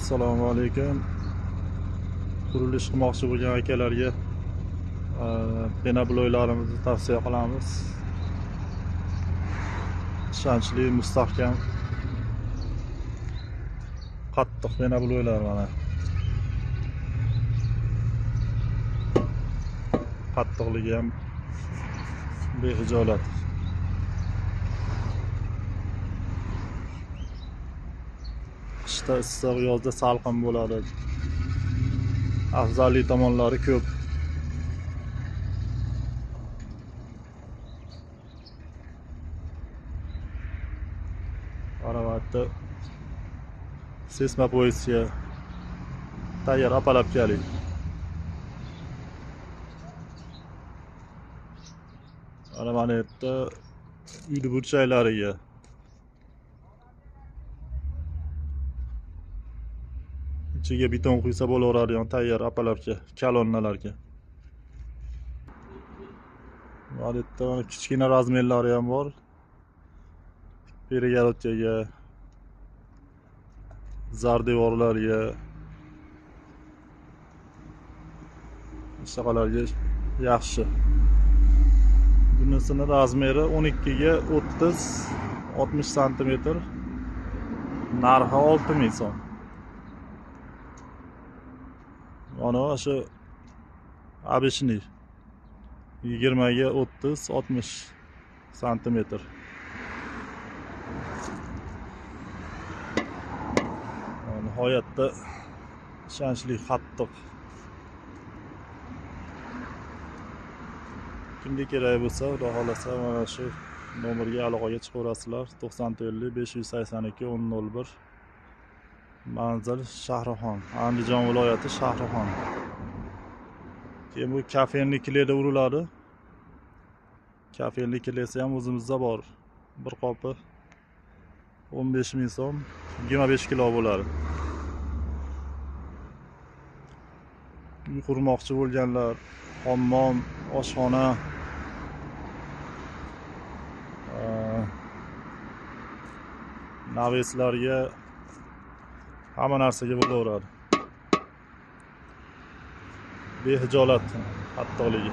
Assalomu alaykum. Qurilish qilmoqchi bo'lgan akalarga penabloylarimizni tavsiya qilamiz. Ishonchli, mustahkam, qattiq penabloylar mana. Qattiqligi ham behijolat. Qishda issiq, yozda salqin bo'ladi. Afzalli tomonlari ko'p. Albatta seysmopozitsiya tayyor apalapkali. Mana yerda uyli burchaklariga ichiga beton quysa bo'laveradigan tayyor apalapka kolonnalarga. Mana yerda kichkina razmerlari ham bor. Перегородкаga, zardevorlarga, shaqalarga yaxshi. Bunisini razmeri 12 ga 30-60 sm. Narxi 6000 so'm. Mana shu обычный 20 ga 30-60 sm. Nihoyatda ishonchli, qattiq. Kimga kerak bo'lsa, xudo xolasa mana shu nomerga aloqaga chiqaverasizlar. 94 582 1001. Manzil Shahrixon, Andijon viloyati Shahrixon. Keyin bu kafenliklarda uriladi. Kafenliklar ham o'zimizda bor. Bir qopi 15000 so'm, 25 kilo bo'ladi. Uy qurmoqchi bo'lganlar, hammom, oshxona, naveslarga hamma narsaga bo'laveradi. Behijolat qattiqligi.